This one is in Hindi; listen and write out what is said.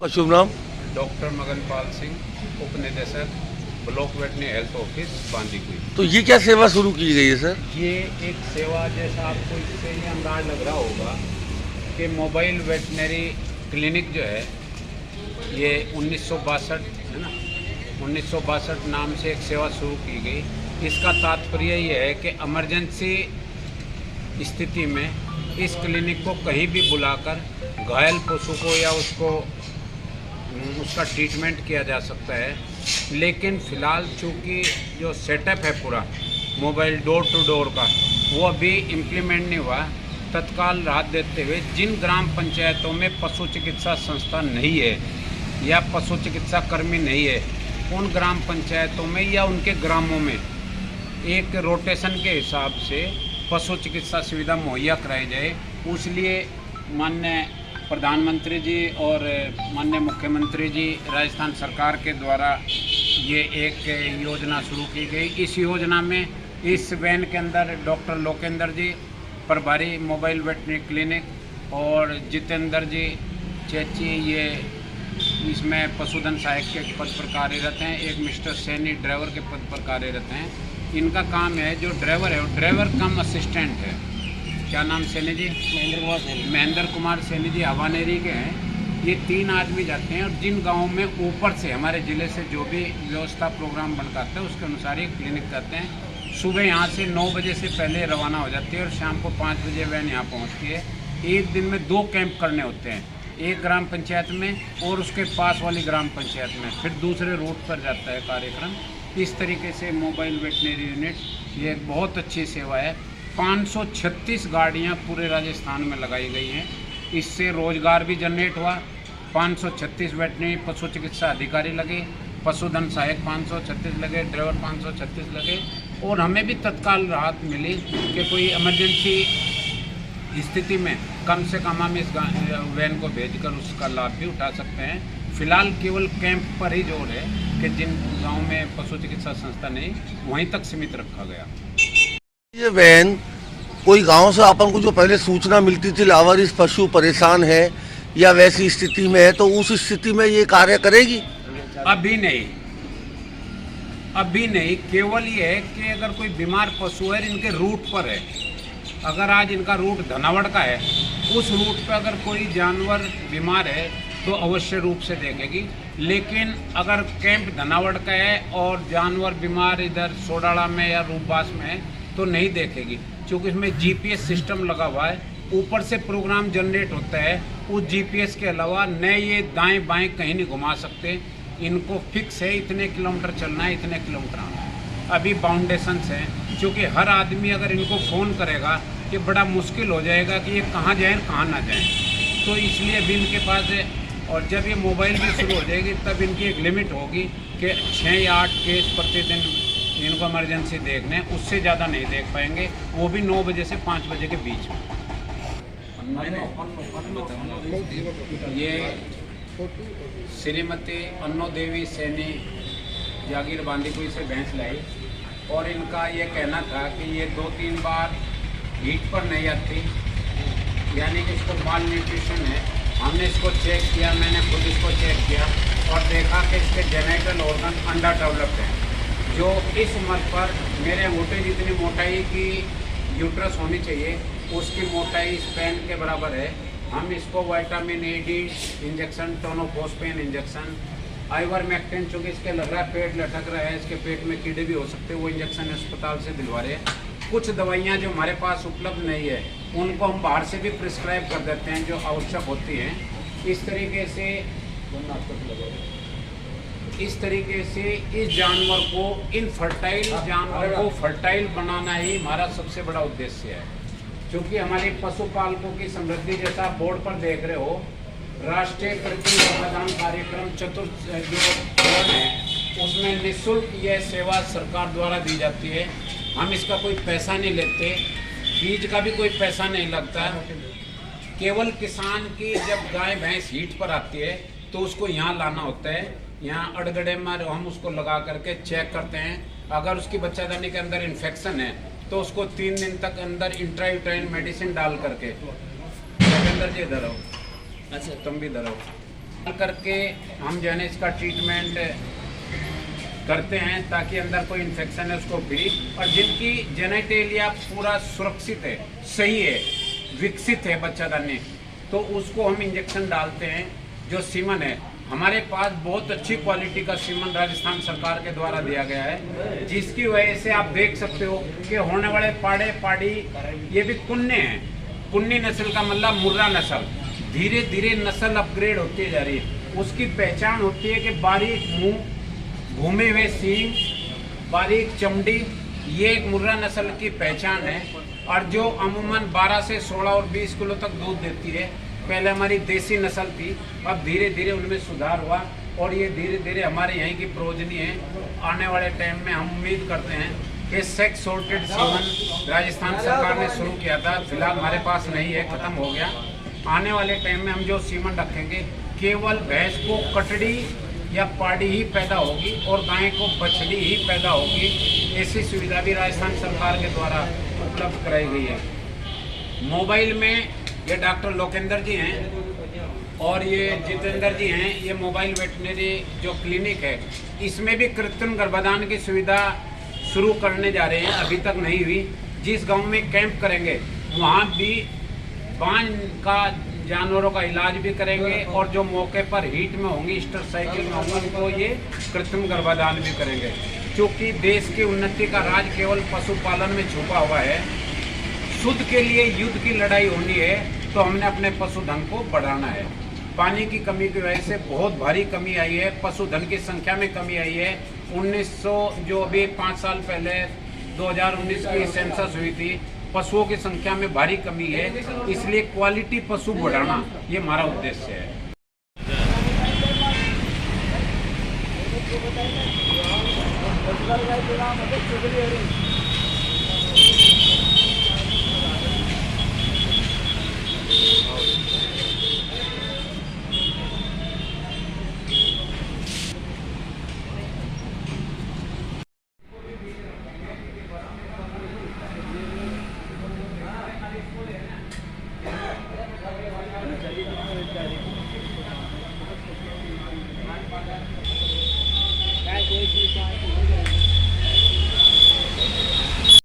शुभ नाम? डॉक्टर मगनपाल सिंह, उप निदेशक block veterinary health office Bandikui. तो ये क्या सेवा शुरू की गई है सर? ये एक सेवा, जैसा आपको इससे ये अंदाज लग रहा होगा कि मोबाइल वेटनरी क्लिनिक जो है ये 1962 है ना, 1962 नाम से एक सेवा शुरू की गई। इसका तात्पर्य ये है कि इमरजेंसी स्थिति में इस क्लिनिक को कहीं भी बुलाकर घायल पशु को या उसका ट्रीटमेंट किया जा सकता है। लेकिन फ़िलहाल चूँकि जो सेटअप है पूरा मोबाइल डोर टू डोर का, वो अभी इम्प्लीमेंट नहीं हुआ। तत्काल राहत देते हुए जिन ग्राम पंचायतों में पशु चिकित्सा संस्था नहीं है या पशु चिकित्सा कर्मी नहीं है, उन ग्राम पंचायतों में या उनके ग्रामों में एक रोटेशन के हिसाब से पशु चिकित्सा सुविधा मुहैया कराई जाए। उसलिए माननीय प्रधानमंत्री जी और माननीय मुख्यमंत्री जी राजस्थान सरकार के द्वारा ये एक योजना शुरू की गई। इस योजना में इस वैन के अंदर डॉक्टर लोकेंद्र जी प्रभारी मोबाइल वेटनरी क्लिनिक और जितेंद्र जी चेची ये इसमें पशुधन सहायक के पद पर कार्यरत हैं। एक मिस्टर सैनी ड्राइवर के पद पर कार्यरत हैं। इनका काम है, जो ड्राइवर है वो ड्राइवर कम असिस्टेंट है। क्या नाम सैनी जी? महेंद्र कुमार सैनी जी हवानेरी के हैं। ये 3 आदमी जाते हैं और जिन गाँव में ऊपर से हमारे ज़िले से जो भी व्यवस्था प्रोग्राम बनता है उसके अनुसार ये क्लिनिक करते हैं। सुबह यहाँ से 9 बजे से पहले रवाना हो जाती है और शाम को 5 बजे वैन यहाँ पहुँचती है। एक दिन में 2 कैंप करने होते हैं, एक ग्राम पंचायत में और उसके पास वाली ग्राम पंचायत में, फिर दूसरे रूट पर जाता है कार्यक्रम। इस तरीके से मोबाइल वेटनरी यूनिट ये एक बहुत अच्छी सेवा है। 536 गाड़ियाँ पूरे राजस्थान में लगाई गई हैं। इससे रोजगार भी जनरेट हुआ। 536 वेटनरी पशु चिकित्सा अधिकारी लगे, पशुधन सहायक 536 लगे, ड्राइवर 536 लगे और हमें भी तत्काल राहत मिली कि कोई इमरजेंसी स्थिति में कम से कम हम इस वैन को भेजकर उसका लाभ भी उठा सकते हैं। फिलहाल केवल कैंप पर ही जोर है कि जिन गाँव में पशु चिकित्सा संस्था नहीं, वहीं तक सीमित रखा गया। ये वैन कोई गांव से अपन को जो पहले सूचना मिलती थी लावारिस पशु परेशान है या वैसी स्थिति में है, तो उस स्थिति में ये कार्य करेगी? अभी नहीं, केवल ये है कि अगर कोई बीमार पशु है इनके रूट पर है, अगर आज इनका रूट धनावड़ का है, उस रूट पर अगर कोई जानवर बीमार है तो अवश्य रूप से देखेगी। लेकिन अगर कैंप धनावड़ का है और जानवर बीमार इधर सोडाड़ा में या रूपबास में है तो नहीं देखेगी, क्योंकि इसमें जीपीएस सिस्टम लगा हुआ है। ऊपर से प्रोग्राम जनरेट होता है। उस जीपीएस के अलावा नए ये दाएं बाएं कहीं नहीं घुमा सकते। इनको फिक्स है, इतने किलोमीटर चलना है, इतने किलोमीटर आना है। अभी बाउंडेशंस हैं, क्योंकि हर आदमी अगर इनको फ़ोन करेगा कि बड़ा मुश्किल हो जाएगा कि ये कहाँ जाएँ कहाँ ना जाएँ, तो इसलिए अभी इनके पास है। और जब ये मोबाइल भी शुरू हो जाएगी तब इनकी एक लिमिट होगी कि 6 या 8 केस प्रतिदिन इनको इमरजेंसी देखने, उससे ज़्यादा नहीं देख पाएंगे, वो भी 9 बजे से 5 बजे के बीच में। ये श्रीमती अन्नो देवी सैनी जागीर बांदीकुई से भैंस लाई और इनका ये कहना था कि ये 2-3 बार हीट पर नहीं आती, यानी कि इसको माल न्यूट्रिशन है। हमने इसको चेक किया, मैंने खुद इसको चेक किया और देखा कि इसके जेनेटल ऑर्गन अंडर डेवलप्ड हैं। जो इस उम्र पर मेरे अंगूठे जितनी मोटाई की यूट्रस होनी चाहिए उसकी मोटाई स्पेन के बराबर है। हम इसको vitamin A D injection, tonophosphan injection, ivermectin, चूँकि इसके लग रहा है पेट लटक रहा है, इसके पेट में कीड़े भी हो सकते हैं, वो इंजेक्शन अस्पताल से दिलवा रहे हैं। कुछ दवाइयाँ जो हमारे पास उपलब्ध नहीं है उनको हम बाहर से भी प्रिस्क्राइब कर देते हैं जो आवश्यक होती हैं। इस तरीके से इस जानवर को, इन फर्टाइल जानवर को फर्टाइल बनाना ही हमारा सबसे बड़ा उद्देश्य है। क्योंकि हमारे पशुपालकों की समृद्धि, जैसा आप बोर्ड पर देख रहे हो, राष्ट्रीय कृत्रिम गर्भाधान कार्यक्रम चतुर्थ जो है उसमें निःशुल्क यह सेवा सरकार द्वारा दी जाती है। हम इसका कोई पैसा नहीं लेते, बीज का भी कोई पैसा नहीं लगता। केवल किसान की जब गाय भैंस हीट पर आती है तो उसको यहाँ लाना होता है। यहाँ अड़गड़े में हम उसको लगा करके चेक करते हैं। अगर उसकी बच्चादानी के अंदर इन्फेक्शन है तो उसको 3 दिन तक अंदर इंट्रायूटाइन मेडिसिन डाल करके, अंदर जी इधर आओ, अच्छा तुम भी इधर आओ, करके हम जो है ना इसका ट्रीटमेंट करते हैं ताकि अंदर कोई इन्फेक्शन है उसको फ्री, और जिनकी जेनेटेलिया पूरा सुरक्षित है, सही है, विकसित है बच्चादानी, तो उसको हम इंजेक्शन डालते हैं। जो सीमन है हमारे पास बहुत अच्छी क्वालिटी का सीमन राजस्थान सरकार के द्वारा दिया गया है, जिसकी वजह से आप देख सकते हो कि होने वाले पाड़े पाड़ी ये भी कुन्ने हैं। कुन्नी नस्ल का मतलब मुर्रा नस्ल, धीरे धीरे नस्ल अपग्रेड होती जा रही है। उसकी पहचान होती है कि बारीक मुंह, घूमे हुए सींग, बारीक चमड़ी, ये एक मुर्रा नस्ल की पहचान है। और जो अमूमन 12 से 16 और 20 किलो तक दूध देती है। पहले हमारी देसी नस्ल थी, अब धीरे धीरे उनमें सुधार हुआ और ये धीरे धीरे हमारे यहीं की प्रोजनी है। आने वाले टाइम में हम उम्मीद करते हैं कि सेक्स सॉर्टेड सीमन राजस्थान सरकार ने शुरू किया था, फिलहाल हमारे पास नहीं है, ख़त्म हो गया। आने वाले टाइम में हम जो सीमन रखेंगे केवल भैंस को कटड़ी या पाड़ी ही पैदा होगी और गाय को बछड़ी ही पैदा होगी। ऐसी सुविधा भी राजस्थान सरकार के द्वारा उपलब्ध कराई गई है। मोबाइल में ये डॉक्टर लोकेंद्र जी हैं और ये जितेंद्र जी हैं, ये मोबाइल वेटनरी जो क्लिनिक है इसमें भी कृत्रिम गर्भाधान की सुविधा शुरू करने जा रहे हैं, अभी तक नहीं हुई। जिस गांव में कैंप करेंगे वहाँ भी बांझ का जानवरों का इलाज भी करेंगे और जो मौके पर हीट में होंगी, स्टर साइकिल में होंगी, उनको ये कृत्रिम गर्भाधान भी करेंगे। क्योंकि देश की उन्नति का राज केवल पशुपालन में छुपा हुआ है। शुद्ध के लिए युद्ध की लड़ाई होनी है तो हमने अपने पशुधन को बढ़ाना है। पानी की कमी की वजह से बहुत भारी कमी आई है, पशुधन की संख्या में कमी आई है। 1900 जो अभी 5 साल पहले 2019 की सेंसस हुई थी, पशुओं की संख्या में भारी कमी है, इसलिए क्वालिटी पशु बढ़ाना ये हमारा उद्देश्य है। Guys,